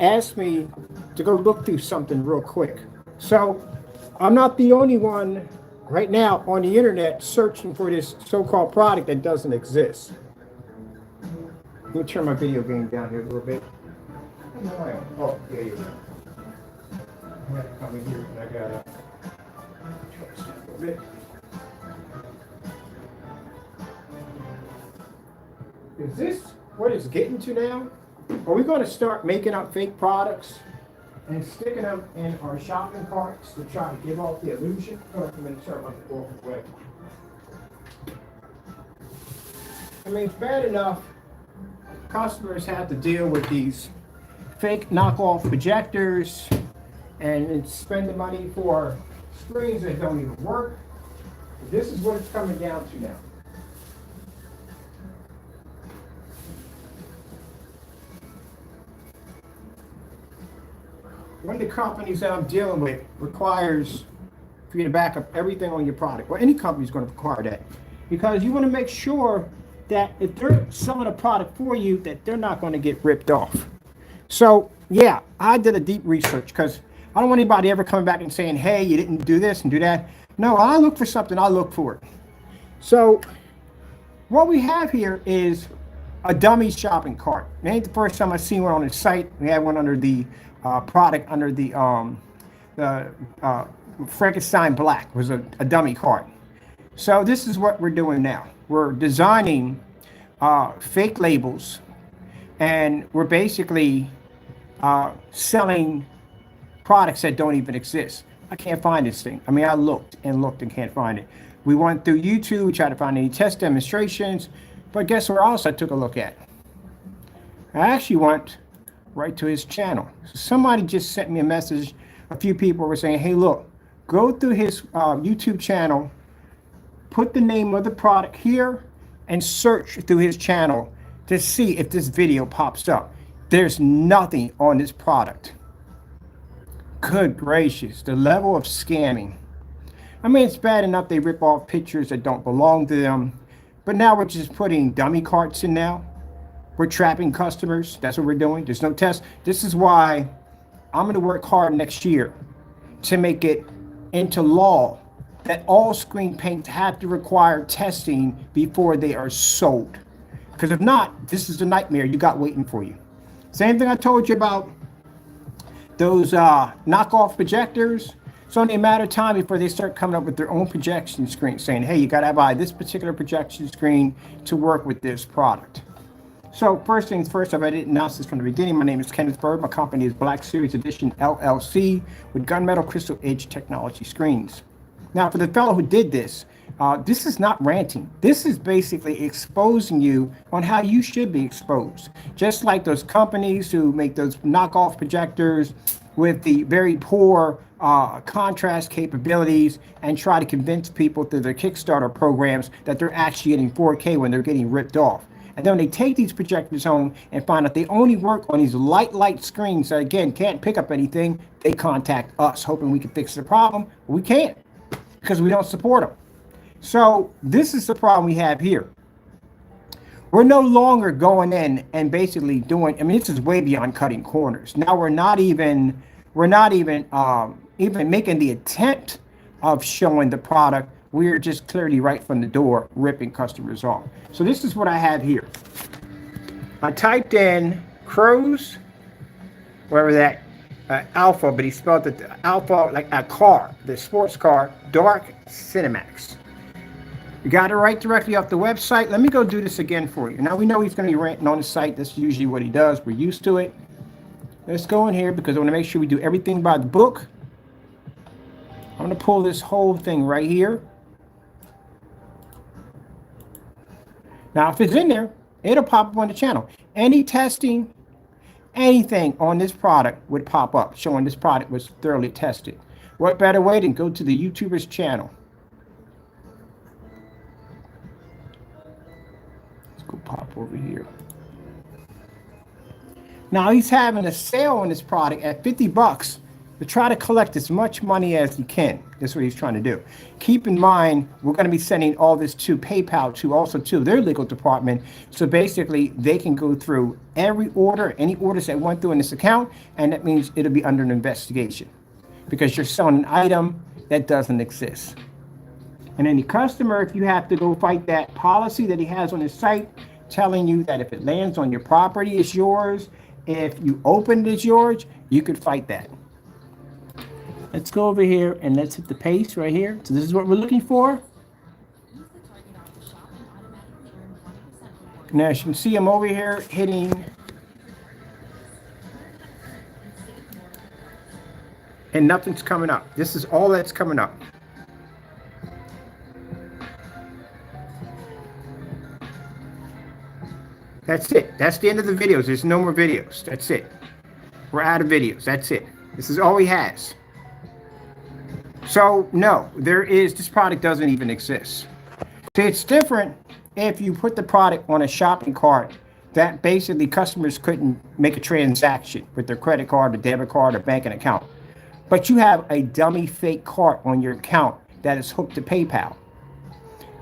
asked me to go look through something real quick. So I'm not the only one right now on the internet searching for this so-called product that doesn't exist. Let me turn my video game down here a little bit. Oh, yeah, you go. I'm gonna come in here and I gotta twist it a little bit. Is this what it's getting to now? Are we going to start making up fake products and sticking them in our shopping carts to try to give off the illusion? Oh, I'm going to turn my door away. I mean, it's bad enough customers have to deal with these fake knockoff projectors and spending money for screens that don't even work. This is what it's coming down to now. One of the companies that I'm dealing with requires for you to back up everything on your product. Well, any company is going to require that because you want to make sure that if they're selling a product for you, that they're not going to get ripped off. So, yeah, I did a deep research because I don't want anybody ever coming back and saying, hey, you didn't do this and do that. No, I look for something, I look for it. So, what we have here is a dummy shopping cart. It ain't the first time I've seen one on the site. We had one under the product under the Frankenstein Black was a dummy cart. So this is what we're doing now. We're designing fake labels, and we're basically selling products that don't even exist. I can't find this thing. I mean, I looked and looked and can't find it. We went through YouTube, tried to find any test demonstrations, but guess where else I took a look at? I actually went right to his channel. So somebody just sent me a message. A few people were saying, hey, look, go through his YouTube channel, put the name of the product here, and search through his channel to see if this video pops up. There's nothing on this product. Good gracious, the level of scamming. I mean, it's bad enough they rip off pictures that don't belong to them, but now we're just putting dummy carts in now. We're trapping customers. That's what we're doing. There's no test. This is why I'm going to work hard next year to make it into law that all screen paints have to require testing before they are sold. Because if not, this is the nightmare you got waiting for you. Same thing I told you about those knockoff projectors. It's only a matter of time before they start coming up with their own projection screen saying, hey, you got to buy this particular projection screen to work with this product. So first things first, I didn't announce this from the beginning. My name is Kenneth Bird. My company is Black Series Edition LLC with gunmetal crystal edge technology screens. Now, for the fellow who did this, this is not ranting. This is basically exposing you on how you should be exposed. Just like those companies who make those knockoff projectors with the very poor contrast capabilities and try to convince people through their Kickstarter programs that they're actually getting 4K when they're getting ripped off. And then when they take these projectors home and find out they only work on these light screens that, again, can't pick up anything, they contact us hoping we can fix the problem. But we can't because we don't support them. So this is the problem we have here. We're no longer going in and basically doing, I mean, this is way beyond cutting corners. Now we're not even making the attempt of showing the product. We're just clearly right from the door ripping customers off. So this is what I have here. I typed in CROW's, wherever that ALFA, but he spelled it ALFA like a car, the sports car, dark CINEMAX. You got it right directly off the website. Let me go do this again for you. Now we know he's going to be ranting on the site. That's usually what he does. We're used to it. Let's go in here because I want to make sure we do everything by the book. I'm going to pull this whole thing right here. Now, if it's in there, it'll pop up on the channel. Any testing, anything on this product would pop up showing this product was thoroughly tested. What better way than go to the YouTuber's channel? Let's go pop over here. Now, he's having a sale on this product at 50 bucks to try to collect as much money as he can. That's what he's trying to do. Keep in mind, we're going to be sending all this to PayPal, to their legal department. So basically, they can go through every order, any orders that went through in this account, and that means it'll be under an investigation because you're selling an item that doesn't exist. And any customer, if you have to go fight that policy that he has on his site, telling you that if it lands on your property, it's yours. If you open it, it's yours. You could fight that. Let's go over here and let's hit the paste right here. So this is what we're looking for. Now as you can see, I'm over here hitting, and nothing's coming up. This is all that's coming up. That's it. That's the end of the videos. There's no more videos. That's it. We're out of videos. That's it. This is all he has. So no, this product doesn't even exist. See, it's different if you put the product on a shopping cart that basically customers couldn't make a transaction with their credit card, or debit card, or banking account. But you have a dummy fake cart on your account that is hooked to PayPal.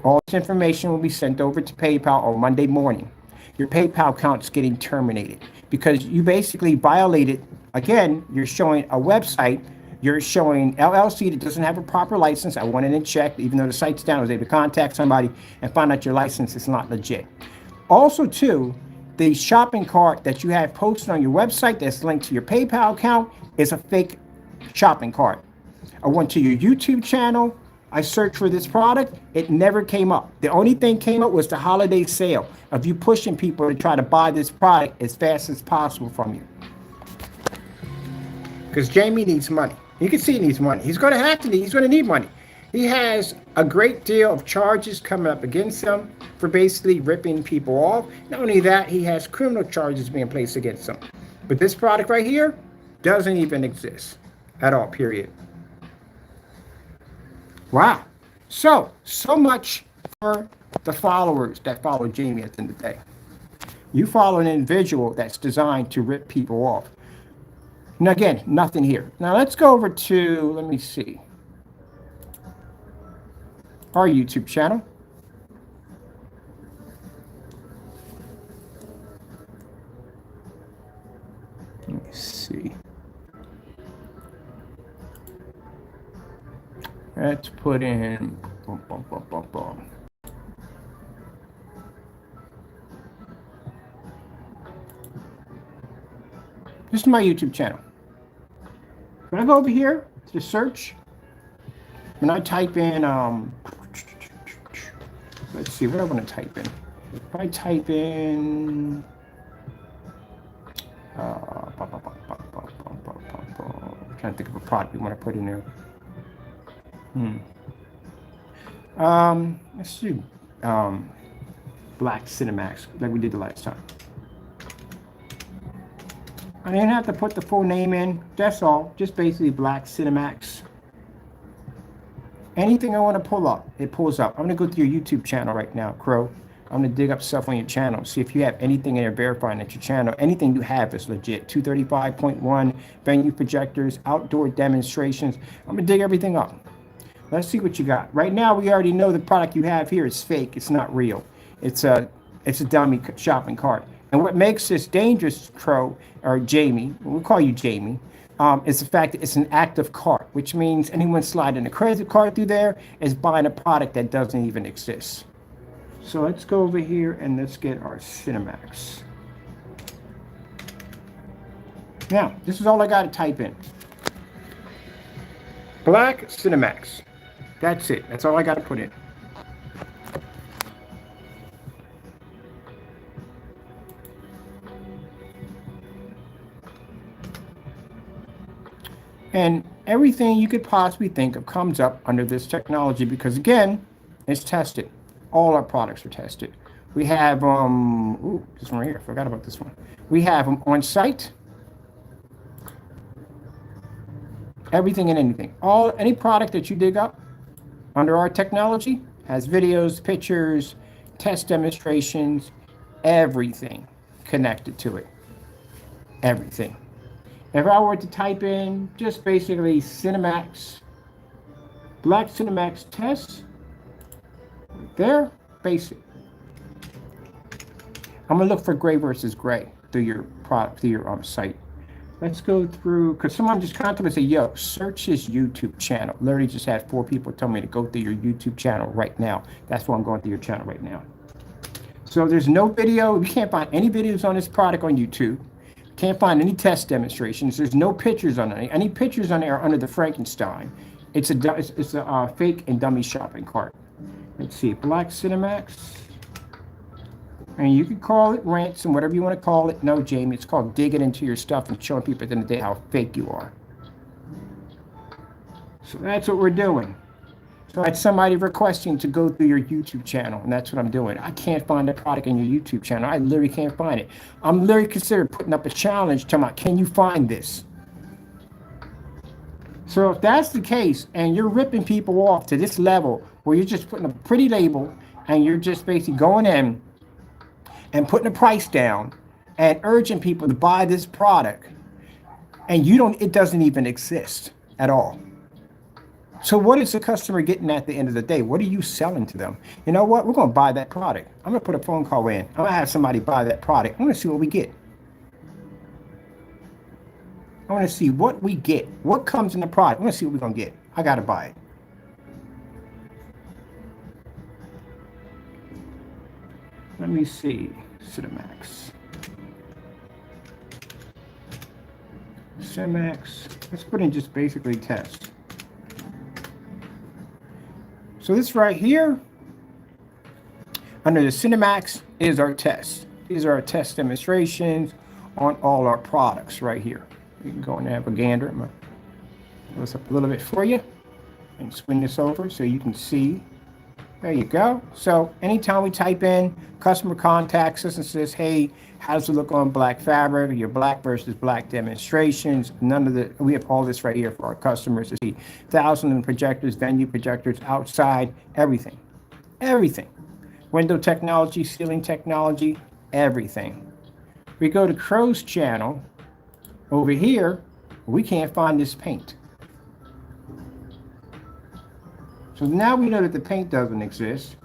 All this information will be sent over to PayPal on Monday morning. Your PayPal account is getting terminated because you basically violated, again, you're showing a website, you're showing LLC that doesn't have a proper license. I went in and checked, even though the site's down, I was able to contact somebody and find out your license is not legit. Also, too, the shopping cart that you have posted on your website that's linked to your PayPal account is a fake shopping cart. I went to your YouTube channel, I searched for this product, it never came up. The only thing came up was the holiday sale of you pushing people to try to buy this product as fast as possible from you. Because Jamie needs money. You can see he needs money. He's going to need money. He has a great deal of charges coming up against him for basically ripping people off. Not only that, he has criminal charges being placed against him. But this product right here doesn't even exist at all, period. Wow. So much for the followers that follow Jamie at the end of the day. You follow an individual that's designed to rip people off. Now again, nothing here. Now let's go over to, let me see, our YouTube channel. Let me see. Let's put in, boom, boom, boom, boom, boom. This is my YouTube channel. When I go over here to search, when I type in, let's see, what I want to type in. If I type in, I'm trying to think of a product we want to put in there. Let's do Black CINEMAX like we did the last time. I didn't have to put the full name in, that's all, just basically Black CINEMAX. Anything I want to pull up, it pulls up. I'm going to go to your YouTube channel right now, CROW. I'm going to dig up stuff on your channel, see if you have anything in there verifying that your channel, anything you have is legit. 235.1, venue projectors, outdoor demonstrations. I'm going to dig everything up. Let's see what you got. Right now, we already know the product you have here is fake. It's not real. It's a dummy shopping cart. And what makes this dangerous, CROW, or Jamie, we'll call you Jamie, is the fact that it's an active cart, which means anyone sliding a credit card through there is buying a product that doesn't even exist. So let's go over here and let's get our CINEMAX. Now, this is all I got to type in. Black CINEMAX. That's it. That's all I got to put in. And everything you could possibly think of comes up under this technology because, again, it's tested. All our products are tested. We have, this one right here. I forgot about this one. We have them on site. Everything and anything. Any product that you dig up under our technology has videos, pictures, test demonstrations, everything connected to it. Everything. If I were to type in just basically CINEMAX, black CINEMAX test, right there, basic. I'm gonna look for gray versus gray through your product, through your site. Let's go through, because someone just contacted me and said, yo, search his YouTube channel. Literally just had 4 people tell me to go through your YouTube channel right now. That's why I'm going through your channel right now. So there's no video. You can't find any videos on this product on YouTube. Can't find any test demonstrations. There's no pictures on it. Any pictures on there are under the Frankenstein. It's a fake and dummy shopping cart. Let's see, black CINEMAX. And you can call it ransom, whatever you want to call it. No, Jamie, it's called digging into your stuff and showing people at the end of the day how fake you are. So that's what we're doing. So I had somebody requesting to go through your YouTube channel, and that's what I'm doing. I can't find the product in your YouTube channel. I literally can't find it. I'm literally considering putting up a challenge talking about, can you find this? So if that's the case, and you're ripping people off to this level where you're just putting a pretty label and you're just basically going in and putting a price down and urging people to buy this product, and it doesn't even exist at all. So what is the customer getting at the end of the day? What are you selling to them? You know what? We're going to buy that product. I'm going to put a phone call in. I'm going to have somebody buy that product. I want to see what we get. I want to see what we get. What comes in the product. I want to see what we're going to get. I got to buy it. Let me see. CINEMAX. CINEMAX. Let's put in just basically test. So this right here, under the CINEMAX, is our test. These are our test demonstrations on all our products right here. You can go and have a gander. I'm going to close up a little bit for you and swing this over so you can see. There you go. So anytime we type in, customer contacts us and says, hey, how does it look on black fabric, your black versus black demonstrations? We have all this right here for our customers to see. 1,000 projectors, venue projectors, outside, everything. Everything. Window technology, ceiling technology, everything. We go to CROW's channel. Over here, we can't find this paint. So now we know that the paint doesn't exist.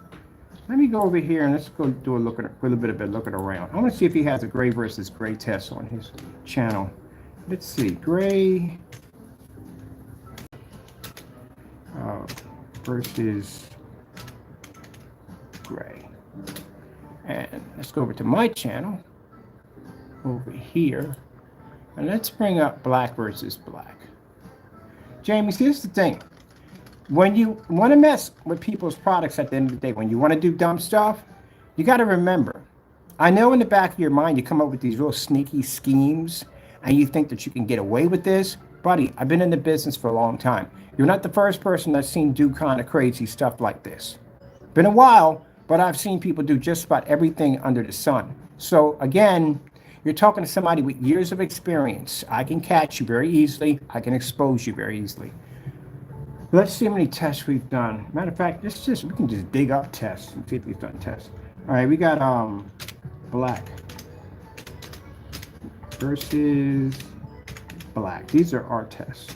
Let me go over here and let's go do a little bit of a looking around. I want to see if he has a gray versus gray test on his channel. Let's see, gray versus gray. And let's go over to my channel over here. And let's bring up black versus black. Jamie, see, this is the thing. When you want to mess with people's products at the end of the day, when you want to do dumb stuff, you got to remember, I know in the back of your mind, you come up with these real sneaky schemes and you think that you can get away with this. Buddy, I've been in the business for a long time. You're not the first person I've seen do kind of crazy stuff like this. Been a while, but I've seen people do just about everything under the sun. So again, you're talking to somebody with years of experience. I can catch you very easily. I can expose you very easily. Let's see how many tests we've done. Matter of fact, we can just dig up tests and see if we've done tests. All right, we got black versus black. These are our tests.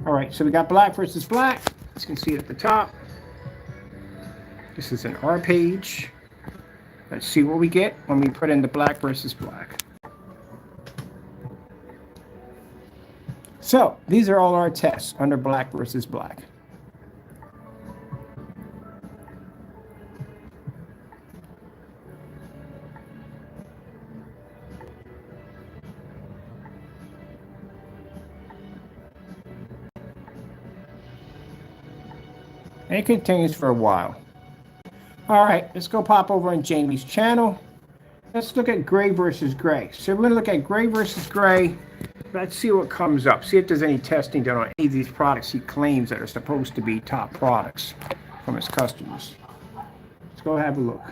All right, so we got black versus black. As you can see it at the top. This is an R page. Let's see what we get when we put in the black versus black. So these are all our tests under black versus black. And it continues for a while. All right, let's go pop over on Jamie's channel. Let's look at gray versus gray. So we're going to look at gray versus gray. Let's see what comes up. See if there's any testing done on any of these products he claims that are supposed to be top products from his customers. Let's go have a look.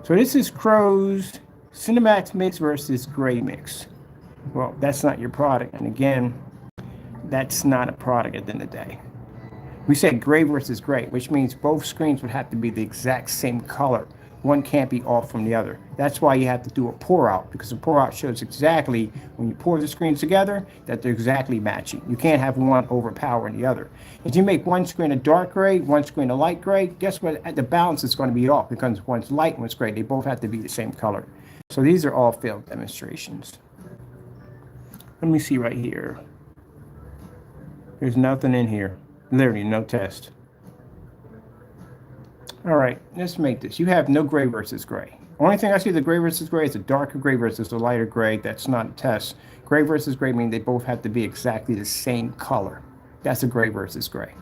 So this is CROW's CINEMAX mix versus gray mix. Well, that's not your product. And again, that's not a product at the end of the day. We said gray versus gray, which means both screens would have to be the exact same color One can't be off from the other. That's why you have to do a pour out, because the pour out shows exactly when you pour the screens together that they're exactly matching. You can't have one overpowering the other. If you make one screen a dark gray, one screen a light gray, guess what? The balance is going to be off because one's light, one's gray. They both have to be the same color. So these are all failed demonstrations. Let me see right here. There's nothing in here. Literally no test. All right, let's make this. You have no gray versus gray. Only thing I see the gray versus gray is a darker gray versus a lighter gray. That's not a test. Gray versus gray means they both have to be exactly the same color. That's a gray versus gray.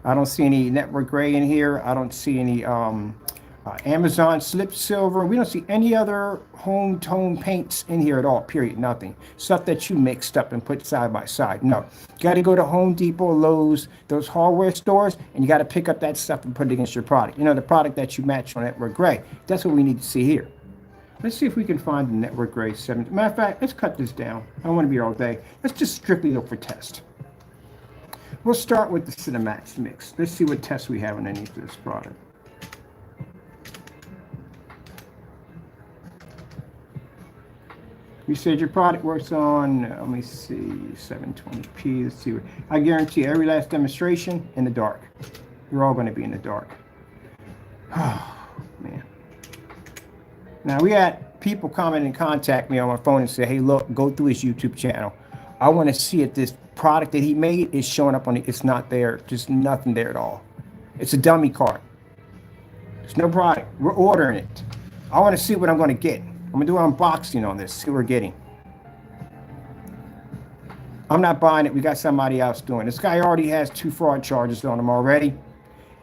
I don't see any network gray in here. I don't see any Amazon slip silver. We don't see any other home tone paints in here at all, period, nothing. Stuff that you mixed up and put side by side. No, you got to go to Home Depot, Lowe's, those hardware stores, and you got to pick up that stuff and put it against your product. You know, the product that you match on network gray. That's what we need to see here. Let's see if we can find the network gray 7. Matter of fact, let's cut this down. I don't want to be here all day. Let's just strictly look for test. We'll start with the CINEMAX mix. Let's see what tests we have underneath this product. You said your product works on, let me see, 720p. Let's see. I guarantee every last demonstration in the dark. You're all going to be in the dark. Oh, man. Now, we had people come in and contact me on my phone and say, hey, look, go through his YouTube channel. I want to see if this product that he made is showing up on it. It's not there. Just nothing there at all. It's a dummy card. There's no product. We're ordering it. I want to see what I'm going to get. I'm going to do an unboxing on this, see what we're getting. I'm not buying it. We got somebody else doing it. This guy already has 2 fraud charges on him already.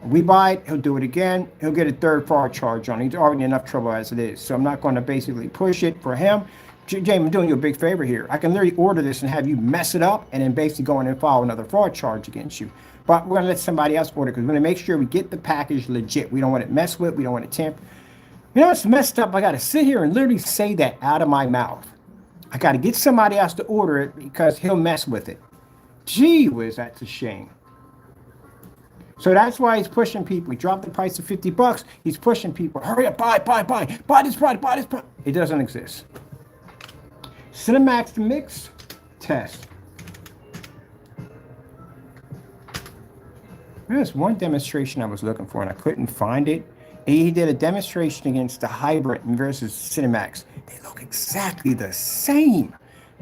If we buy it, he'll do it again. He'll get a 3rd fraud charge on it. He's already in enough trouble as it is. So I'm not going to basically push it for him. James, I'm doing you a big favor here. I can literally order this and have you mess it up and then basically go in and file another fraud charge against you. But we're going to let somebody else order because we're going to make sure we get the package legit. We don't want it messed with. We don't want it tampered. You know, it's messed up. I got to sit here and literally say that out of my mouth. I got to get somebody else to order it because he'll mess with it. Gee whiz, that's a shame. So that's why he's pushing people. He dropped the price to $50. He's pushing people. Hurry up, buy this product, buy this product. It doesn't exist. CINEMAX mix test. There's one demonstration I was looking for and I couldn't find it. He did a demonstration against the hybrid versus CINEMAX. They look exactly the same.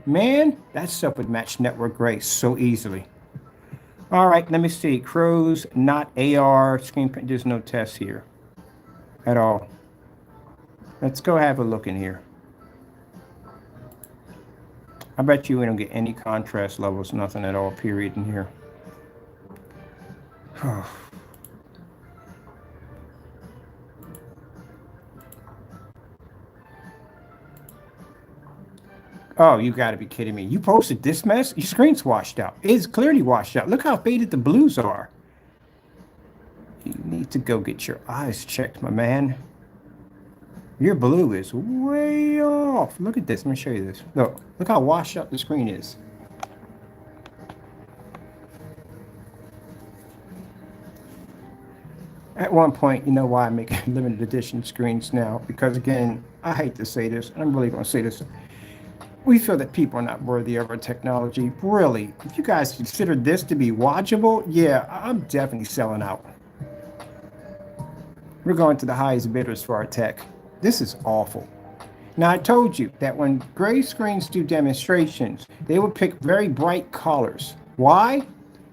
Man, that stuff would match network gray so easily. All right, let me see. CROW's not AR screen print. There's no test here at all. Let's go have a look in here. I bet you we don't get any contrast levels, nothing at all, period, in here. Oh, you got to be kidding me. You posted this mess? Your screen's washed out. It's clearly washed out. Look how faded the blues are. You need to go get your eyes checked, my man. Your blue is way off. Look at this. Let me show you this. Look how washed out the screen is. At one point, you know why I make limited edition screens now? Because again, I hate to say this, and I'm really going to say this. We feel that people are not worthy of our technology. Really, if you guys consider this to be watchable, yeah, I'm definitely selling out. We're going to the highest bidders for our tech. This is awful. Now, I told you that when gray screens do demonstrations, they will pick very bright colors. Why?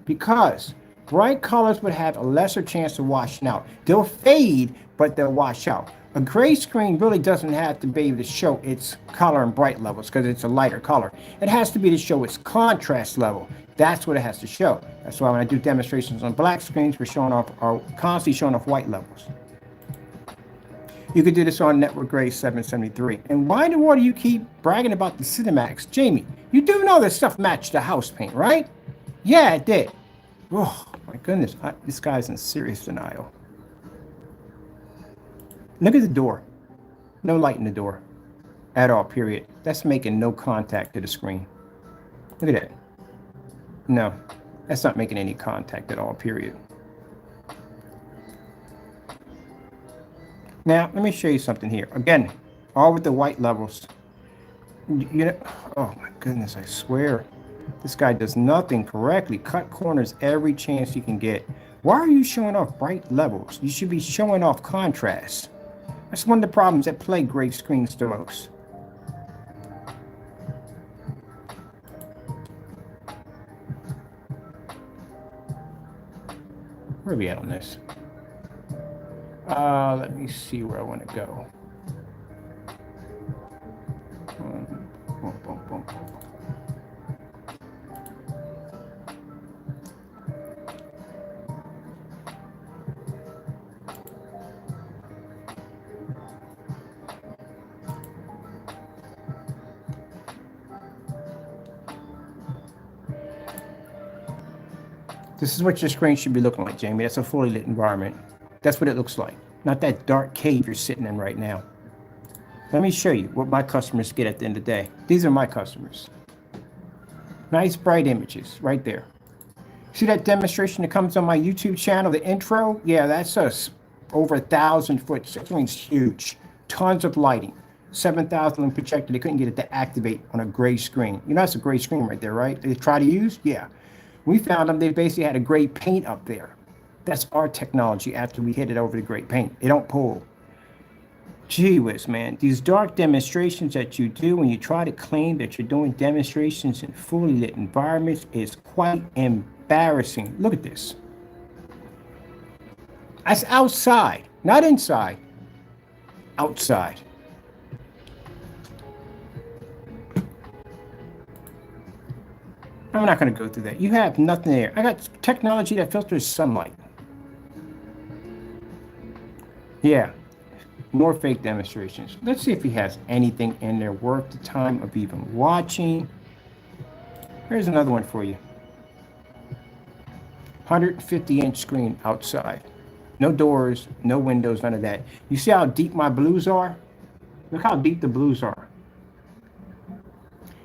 Because bright colors would have a lesser chance of washing out. They'll fade, but they'll wash out. A gray screen really doesn't have to be able to show its color and bright levels because it's a lighter color. It has to be to show its contrast level. That's what it has to show. That's why when I do demonstrations on black screens, we're constantly showing off white levels. You could do this on network gray 773. And why in the world do you keep bragging about the CINEMAX? Jamie, you do know this stuff matched the house paint, right? Yeah, it did. Oh, my goodness. This guy's in serious denial. Look at the door. No light in the door at all, period. That's making no contact to the screen. Look at that. No, that's not making any contact at all, period. Now, let me show you something here. Again, all with the white levels. You know, oh my goodness, I swear. This guy does nothing correctly. Cut corners every chance you can get. Why are you showing off bright levels? You should be showing off contrast. That's one of the problems that plague gray screens the most. Where are we at on this? Let me see where I want to go. Boom, boom, boom. This is what your screen should be looking like, Jamie. That's a fully lit environment. That's what it looks like. Not that dark cave you're sitting in right now. Let me show you what my customers get at the end of the day. These are my customers. Nice bright images right there. See that demonstration that comes on my YouTube channel, the intro? Yeah, that's us. Over 1,000-foot screen's huge. Tons of lighting. 7,000 projector. They couldn't get it to activate on a gray screen. You know, that's a gray screen right there, right? They try to use? Yeah. We found them, they basically had a gray paint up there. That's our technology after we hit it over the gray paint. It don't pull. Gee whiz, man. These dark demonstrations that you do when you try to claim that you're doing demonstrations in fully lit environments is quite embarrassing. Look at this. That's outside, not inside. Outside. I'm not going to go through that. You have nothing there. I got technology that filters sunlight. Yeah, more fake demonstrations. Let's see if he has anything in there worth the time of even watching. Here's another one for you. 150-inch screen outside. No doors, no windows, none of that. You see how deep my blues are? Look how deep the blues are.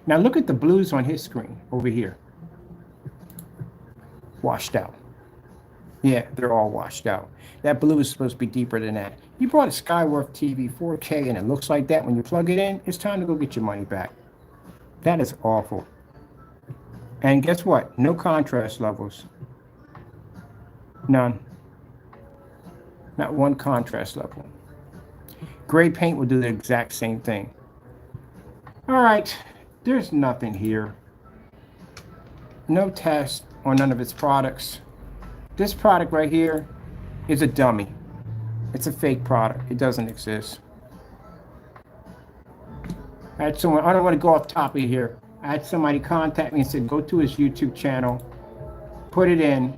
Now look at the blues on his screen over here. Washed out. Yeah, they're all washed out. That blue is supposed to be deeper than that. You brought a Skyworth TV 4K and it looks like that when you plug it in, it's time to go get your money back. That is awful. And guess what? No contrast levels. None. Not one contrast level. Gray paint will do the exact same thing. All right, there's nothing here. No test on none of its products. This product right here is a dummy. It's a fake product. It doesn't exist. I had someone, I don't want to go off topic here. I had somebody contact me and said, go to his YouTube channel, put it in,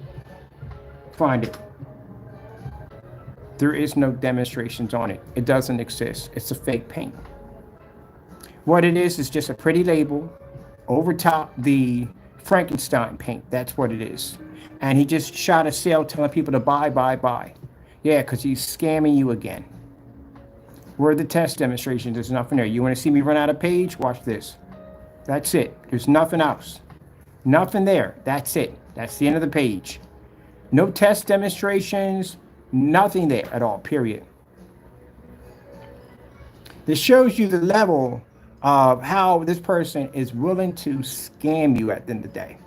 find it. There is no demonstrations on it. It doesn't exist. It's a fake paint. What it is just a pretty label over top the Frankenstein paint. That's what it is. And he just shot a sale telling people to buy, buy, buy. Yeah, because he's scamming you again. Where are the test demonstrations? There's nothing there. You want to see me run out of page? Watch this. That's it. There's nothing else. Nothing there. That's it. That's the end of the page. No test demonstrations. Nothing there at all, period. This shows you the level of how this person is willing to scam you at the end of the day.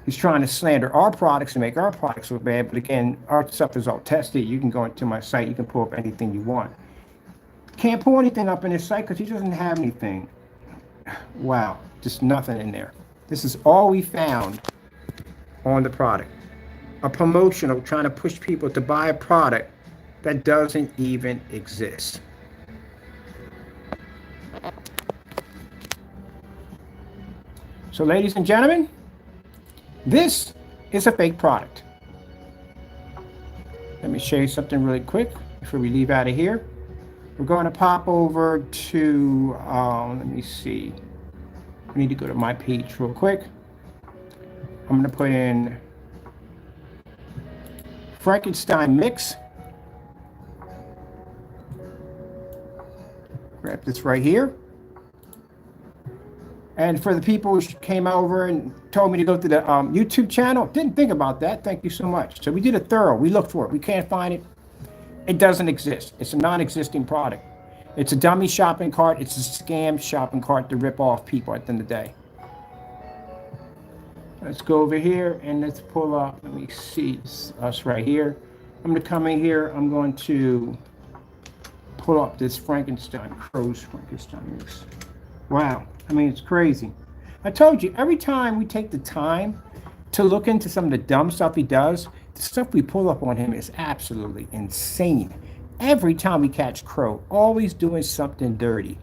He's trying to slander our products and make our products look bad, but again, our stuff is all tested. You can go into my site, you can pull up anything you want. Can't pull anything up in his site because he doesn't have anything. Wow, just nothing in there. This is all we found on the product. A promotional trying to push people to buy a product that doesn't even exist. So ladies and gentlemen, this is a fake product. Let me show you something really quick before we leave out of here. We're going to pop over to, let me see. We need to go to my page real quick. I'm going to put in Frankenstein mix. Grab this right here. And for the people who came over and told me to go to the YouTube channel, didn't think about that. Thank you so much. So we did a thorough. We looked for it. We can't find it. It doesn't exist. It's a non-existing product. It's a dummy shopping cart. It's a scam shopping cart to rip off people at the end of the day. Let's go over here and let's pull up. Let me see us right here. I'm going to come in here. I'm going to pull up this Frankenstein, CROW's Frankenstein mix. Wow. I mean, it's crazy. I told you, every time we take the time to look into some of the dumb stuff he does, the stuff we pull up on him is absolutely insane. Every time we catch CROW, always doing something dirty.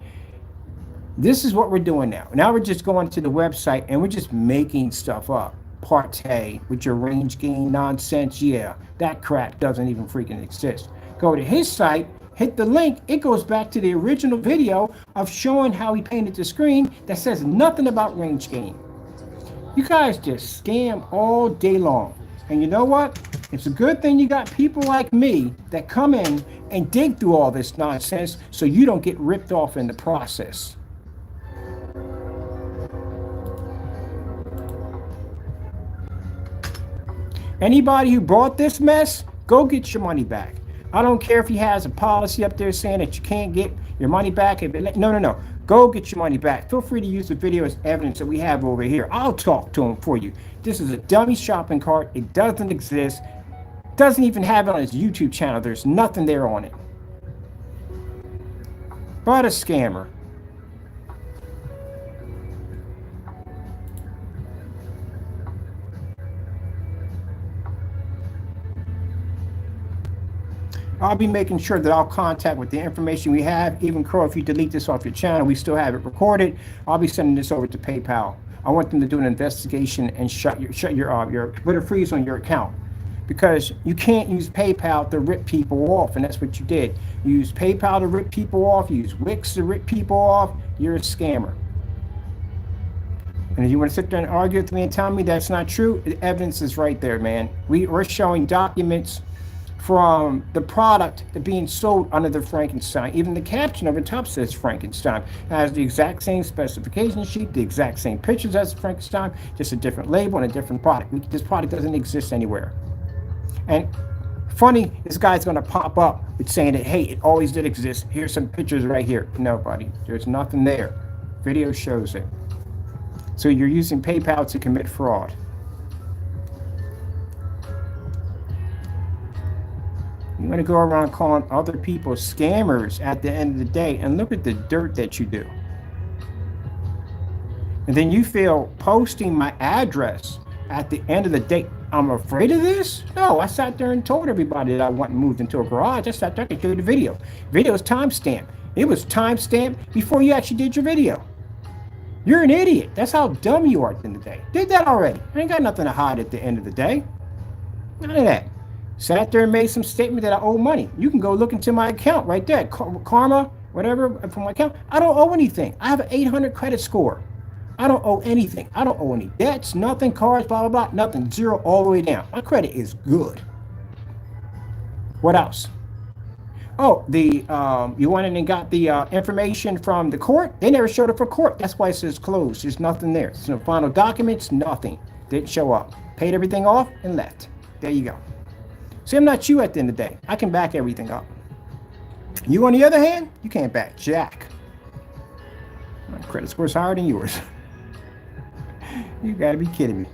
This is what we're doing now. Now we're just going to the website and we're just making stuff up. Partay with your range gain nonsense. Yeah, that crap doesn't even freaking exist. Go to his site, hit the link. It goes back to the original video of showing how he painted the screen that says nothing about range gain. You guys just scam all day long. And you know what? It's a good thing you got people like me that come in and dig through all this nonsense so you don't get ripped off in the process. Anybody who brought this mess, go get your money back. I don't care if he has a policy up there saying that you can't get your money back. No. Go get your money back. Feel free to use the video as evidence that we have over here. I'll talk to him for you. This is a dummy shopping cart. It doesn't exist. Doesn't even have it on his YouTube channel. There's nothing there on it. But a scammer. I'll be making sure that I'll contact with the information we have. Even CROW, if you delete this off your channel, we still have it recorded. I'll be sending this over to PayPal. I want them to do an investigation and put a freeze on your account, because you can't use PayPal to rip people off, and that's what you did. You use PayPal to rip people off. You use Wix to rip people off. You're a scammer. And if you want to sit there and argue with me and tell me that's not true, the evidence is right there, man. We're showing documents from the product being sold under the Frankenstein. Even the caption over the top says Frankenstein. It has the exact same specification sheet, the exact same pictures as Frankenstein, just a different label and a different product. This product doesn't exist anywhere. And funny, this guy's going to pop up with saying that, hey, it always did exist. Here's some pictures right here. No, buddy, there's nothing there. Video shows it. So you're using PayPal to commit fraud. You want to go around calling other people scammers at the end of the day, and look at the dirt that you do. And then you feel posting my address at the end of the day, I'm afraid of this? No, I sat there and told everybody that I wasn't moved into a garage. I sat there and showed the video. Video is timestamped. It was timestamped before you actually did your video. You're an idiot. That's how dumb you are at the end of the day. Did that already. I ain't got nothing to hide at the end of the day. None of that. Sat there and made some statement that I owe money. You can go look into my account right there. Karma, whatever, from my account. I don't owe anything. I have an 800 credit score. I don't owe anything. I don't owe any debts, nothing, cards, blah, blah, blah, nothing. Zero all the way down. My credit is good. What else? Oh, you went in and got the information from the court. They never showed up for court. That's why it says closed. There's nothing there. There's no final documents, nothing. Didn't show up. Paid everything off and left. There you go. See, I'm not you at the end of the day. I can back everything up. You, on the other hand, you can't back jack. My credit score's higher than yours. You gotta be kidding me.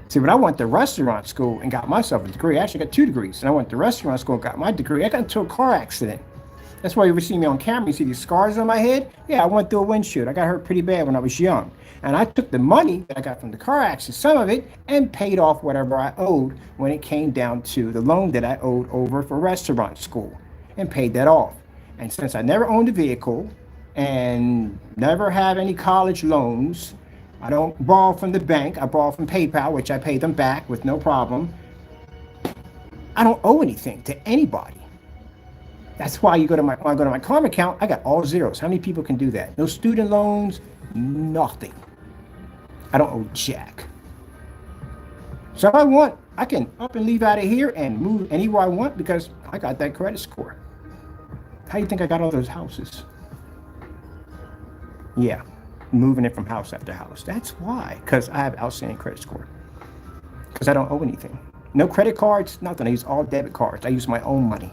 See, when I went to restaurant school and got myself a degree, I actually got 2 degrees. And I went to restaurant school and got my degree. I got into a car accident. That's why you ever see me on camera, you see these scars on my head? Yeah, I went through a windshield. I got hurt pretty bad when I was young. And I took the money that I got from the car accident, some of it, and paid off whatever I owed when it came down to the loan that I owed over for restaurant school, and paid that off. And since I never owned a vehicle and never had any college loans, I don't borrow from the bank. I borrow from PayPal, which I pay them back with no problem. I don't owe anything to anybody. That's why when I go to my Karma account, I got all zeros. How many people can do that? No student loans, nothing. I don't owe jack. So if I want, I can up and leave out of here and move anywhere I want because I got that credit score. How do you think I got all those houses? Yeah, moving it from house after house. That's why, because I have outstanding credit score. Because I don't owe anything. No credit cards, nothing. I use all debit cards. I use my own money.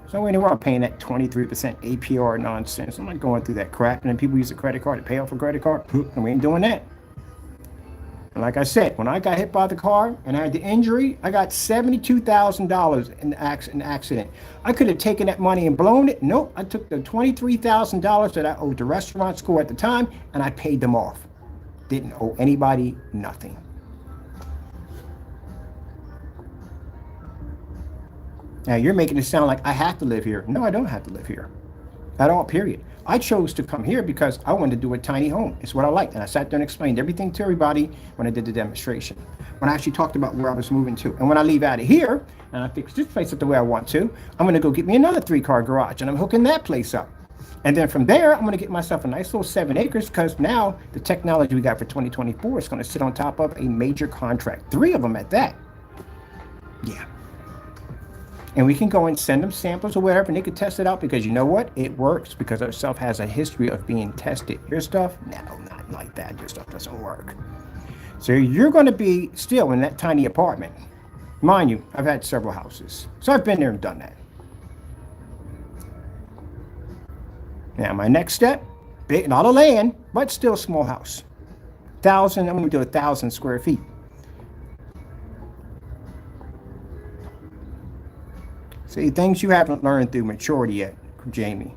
So anywhere I'm paying that 23% APR nonsense. I'm not going through that crap. And then people use a credit card to pay off a credit card. And we ain't doing that. And like I said, when I got hit by the car and I had the injury, I got $72,000 in the accident. I could have taken that money and blown it. Nope, I took the $23,000 that I owed the restaurant school at the time and I paid them off. Didn't owe anybody nothing. Now you're making it sound like I have to live here. No, I don't have to live here at all, period. I chose to come here because I wanted to do a tiny home. It's what I liked. And I sat there and explained everything to everybody when I did the demonstration. When I actually talked about where I was moving to. And when I leave out of here, and I fix this place up the way I want to, I'm going to go get me another 3-car garage. And I'm hooking that place up. And then from there, I'm going to get myself a nice little 7 acres because now the technology we got for 2024 is going to sit on top of a major contract. 3 of them at that. Yeah. And we can go and send them samples or whatever, and they can test it out because you know what? It works because our stuff has a history of being tested. Your stuff? No, not like that. Your stuff doesn't work. So you're going to be still in that tiny apartment. Mind you, I've had several houses. So I've been there and done that. Now my next step, big, not a land, but still a small house. I'm going to do 1,000 square feet. See, things you haven't learned through maturity yet, Jamie.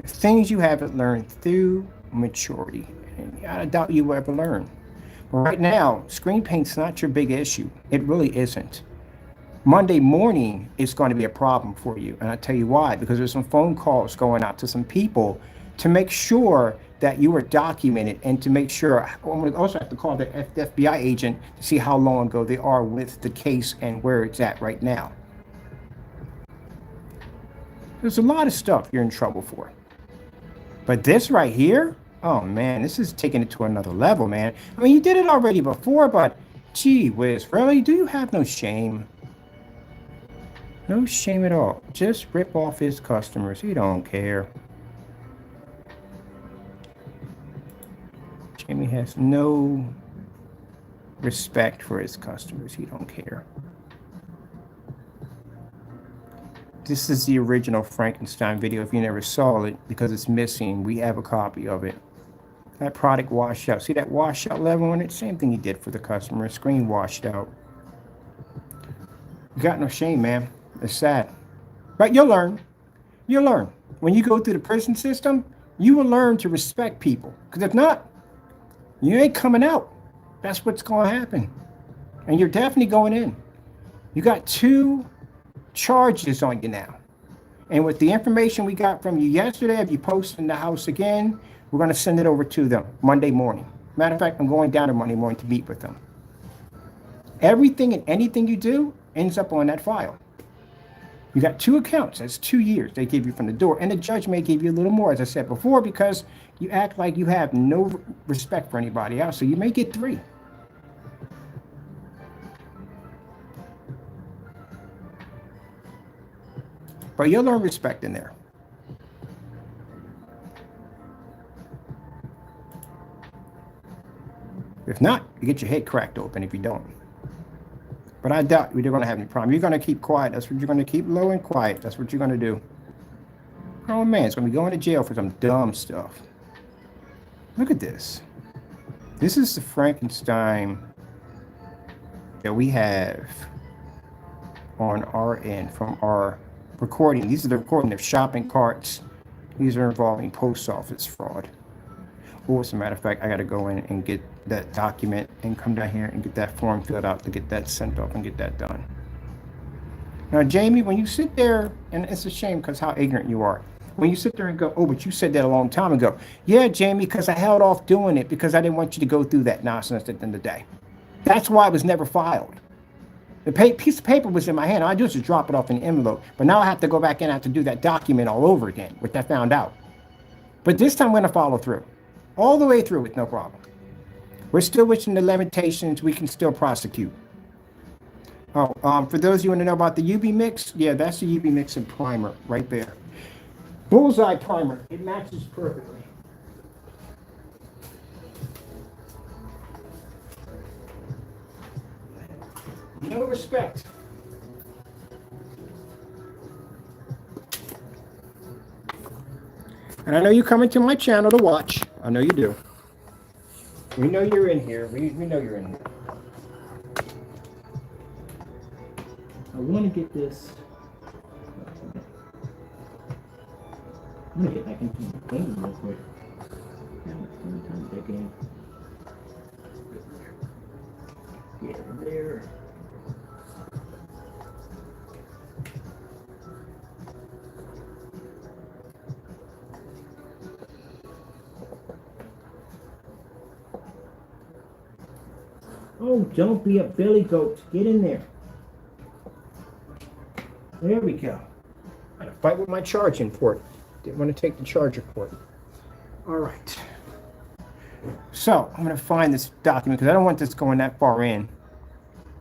Things you haven't learned through maturity. And I doubt you will ever learn. But right now, screen paint's not your big issue. It really isn't. Monday morning is going to be a problem for you. And I'll tell you why. Because there's some phone calls going out to some people to make sure that you are documented and to make sure. I'm going to also have to call the FBI agent to see how long ago they are with the case and where it's at right now. There's a lot of stuff you're in trouble for. But this right here, oh man, this is taking it to another level, man. I mean, you did it already before, but gee whiz, really? Do you have no shame? No shame at all. Just rip off his customers. He don't care. Jamie has no respect for his customers. He don't care. This is the original Frankenstein video. If you never saw it, because it's missing, we have a copy of it. That product washed out. See that washout level on it? Same thing he did for the customer. Screen washed out. You got no shame, man. It's sad. But you'll learn. You'll learn. When you go through the prison system, you will learn to respect people. Because if not, you ain't coming out. That's what's going to happen. And you're definitely going in. You got 2 charges on you now. And with the information we got from you yesterday, if you post in the house again, we're going to send it over to them Monday morning. Matter of fact, I'm going down to Monday morning to meet with them. Everything and anything you do ends up on that file. You got 2 accounts. That's 2 years they give you from the door. And the judge may give you a little more, as I said before, because you act like you have no respect for anybody else. So you may get 3. But you'll learn respect in there. If not, you get your head cracked open if you don't. But I doubt you're going to have any problem. You're going to keep quiet. That's what you're going to keep low and quiet. That's what you're going to do. Oh man, it's going to be going to jail for some dumb stuff. Look at this. This is the Frankenstein that we have on our end from our recording. These are the recording of shopping carts. These are involving post office fraud. Or as a matter of fact, I got to go in and get that document and come down here and get that form filled out to get that sent off and get that done. Now, Jamie, when you sit there, and it's a shame because how ignorant you are. When you sit there and go, oh, but you said that a long time ago. Yeah, Jamie, because I held off doing it because I didn't want you to go through that nonsense at the end of the day. That's why it was never filed. The piece of paper was in my hand. I just drop it off in the envelope. But now I have to go back in and have to do that document all over again, which I found out. But this time I'm going to follow through. All the way through with no problem. We're still within the limitations. We can still prosecute. Oh, for those of you who want to know about the UV mix, yeah, that's the UV mix and primer right there. Bullseye primer. It matches perfectly. No respect. And I know you come into my channel to watch. I know you do. We know you're in here. We know you're in here. I want to get this. I'm going to get back into the game real quick. Turn back in. Get there. Oh, don't be a billy goat. Get in there. There we go. I gotta fight with my charging port. Didn't want to take the charger port. All right. So I'm going to find this document because I don't want this going that far in.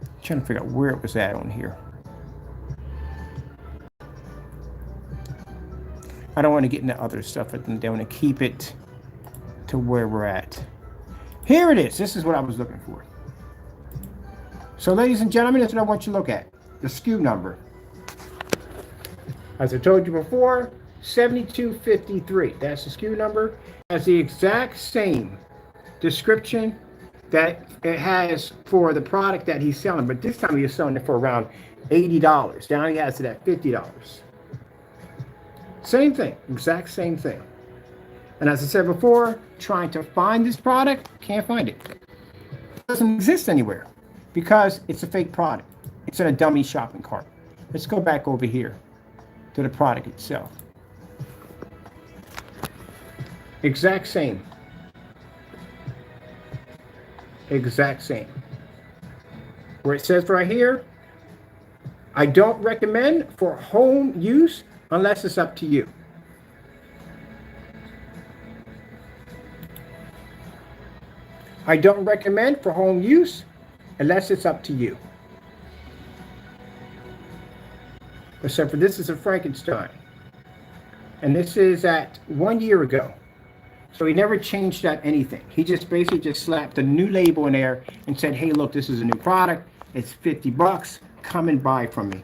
I'm trying to figure out where it was at on here. I don't want to get into other stuff. I want to keep it to where we're at. Here it is. This is what I was looking for. So ladies and gentlemen, that's what I want you to look at. The SKU number. As I told you before, 7253. That's the SKU number. Has the exact same description that it has for the product that he's selling, but this time he's selling it for around $80. Now he has it at $50. Same thing, exact same thing. And as I said before, trying to find this product, can't find it. It doesn't exist anywhere because it's a fake product. It's in a dummy shopping cart. Let's go back over here to the product itself. Exact same. Exact same. Where it says right here, I don't recommend for home use unless it's up to you. I don't recommend for home use unless it's up to you. Except for this is a Frankenstein. And this is at 1 year ago. So he never changed that anything. He just basically just slapped a new label in there and said, hey, look, this is a new product. It's 50 bucks. Come and buy from me.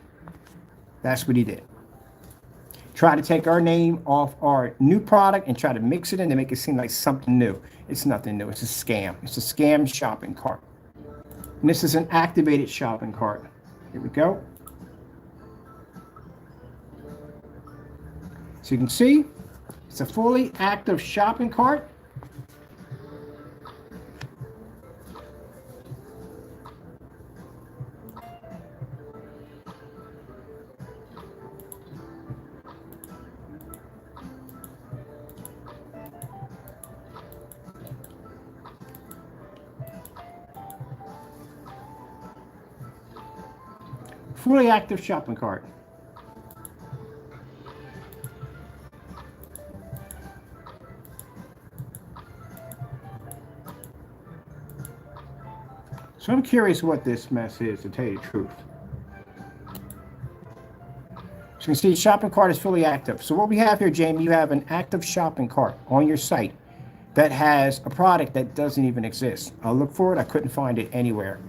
That's what he did. Try to take our name off our new product and try to mix it in to make it seem like something new. It's nothing new. It's a scam. It's a scam shopping cart. And this is an activated shopping cart. Here we go. So you can see, it's a fully active shopping cart. Fully active shopping cart. So I'm curious what this mess is, to tell you the truth. So you can see shopping cart is fully active. So what we have here, Jamie, you have an active shopping cart on your site that has a product that doesn't even exist. I'll look for it. I couldn't find it anywhere.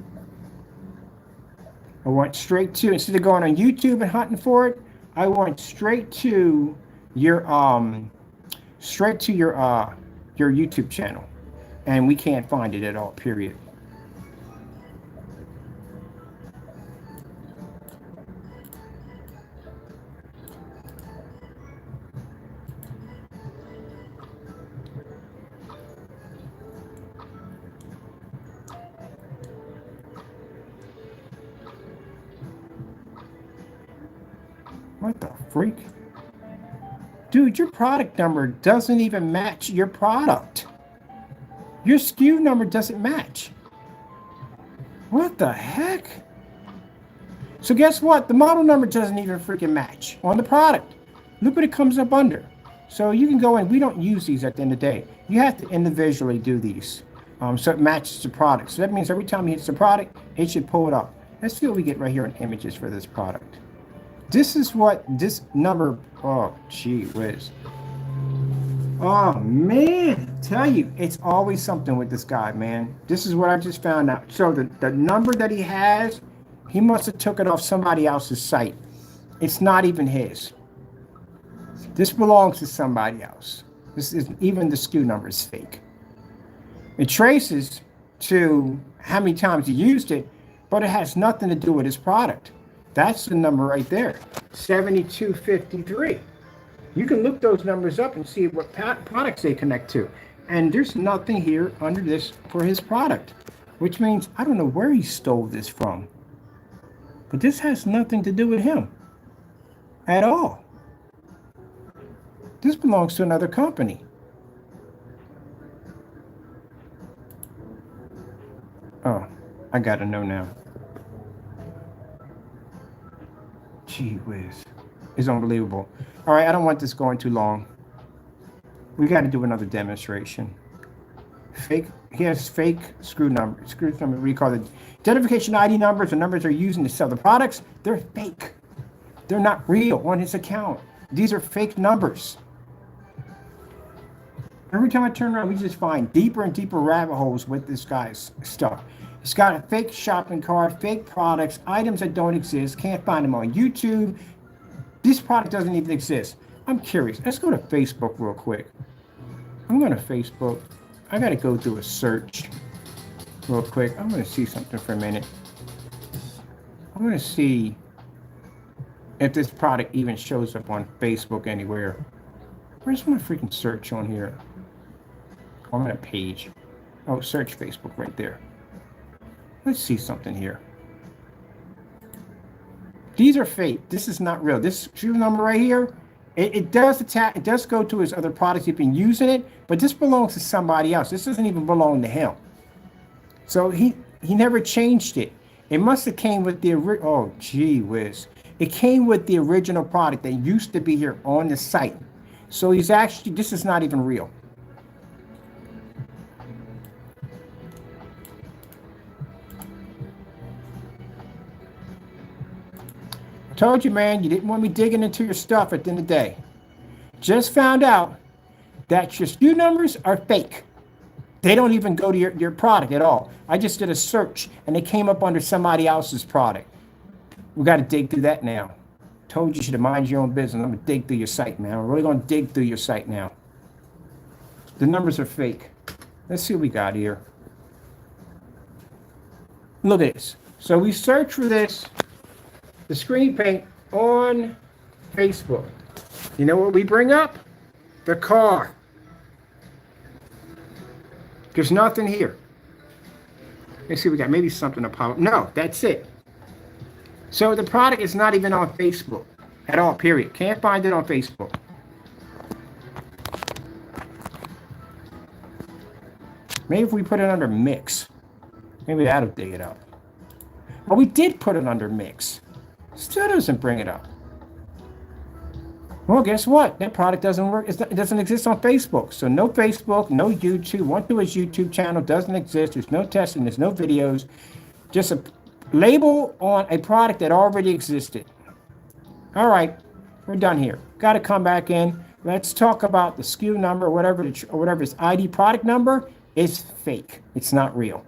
I went straight to, instead of going on YouTube and hunting for it, I went straight to your YouTube channel, and we can't find it at all, period. What the freak? Dude, your product number doesn't even match your product. Your SKU number doesn't match. What the heck? So guess what? The model number doesn't even freaking match on the product. Look what it comes up under. So you can go in. We don't use these at the end of the day. You have to individually do these. So it matches the product. So that means every time you hit the product, it should pull it up. Let's see what we get right here in images for this product. This is what this number, oh, gee whiz. Oh, man, I tell you, it's always something with this guy, man. This is what I just found out. So the number that he has He must have took it off somebody else's site. It's not even his. This belongs to somebody else. This is even the SKU number is fake. It traces to how many times he used it, but it has nothing to do with his product. That's the number right there, 7253. You can look those numbers up and see what products they connect to. And there's nothing here under this for his product, which means I don't know where he stole this from. But this has nothing to do with him at all. This belongs to another company. Oh, I gotta know now. Gee whiz. It's unbelievable. All right, I don't want this going too long. We got to do another demonstration. Fake. He has fake SKU number. SKU number. We call it identification ID numbers. The numbers they're using to sell the products. They're fake. They're not real on his account. These are fake numbers. Every time I turn around, we just find deeper and deeper rabbit holes with this guy's stuff. It's got a fake shopping cart, fake products, items that don't exist. Can't find them on YouTube. This product doesn't even exist. I'm curious. Let's go to Facebook real quick. I'm going to Facebook. I got to go do a search real quick. I'm going to see something for a minute. I'm going to see if this product even shows up on Facebook anywhere. Where's my freaking search on here? Oh, I'm on a page. Oh, search Facebook right there. Let's see something here. These are fake. This is not real. This SKU number right here, it does attack. It does go to his other products. He's been using it, but this belongs to somebody else. This doesn't even belong to him. So he never changed it. It must have came with the oh gee whiz. It came with the original product that used to be here on the site. So he's actually, this is not even real. I told you, man, you didn't want me digging into your stuff at the end of the day. Just found out that your SKU numbers are fake. They don't even go to your product at all. I just did a search and they came up under somebody else's product. We got to dig through that now. Told you should have mind your own business. I'm gonna dig through your site, man. We're really gonna dig through your site now. The numbers are fake. Let's see what we got here. Look at this. So we search for this, the screen paint on Facebook. You know what we bring up? The car. There's nothing here. Let's see what we got. Maybe something to pop up. No, that's it. So the product is not even on Facebook at all, period. Can't find it on Facebook. Maybe if we put it under mix, maybe that'll dig it up. But we did put it under mix. Still doesn't bring it up. Well, guess what? That product doesn't work. It doesn't exist on Facebook. So no Facebook, no YouTube. Went to his YouTube channel, doesn't exist. There's no testing, there's no videos. Just a label on a product that already existed. All right, we're done here. Got to come back in. Let's talk about the SKU number, whatever his ID product number is fake. It's not real.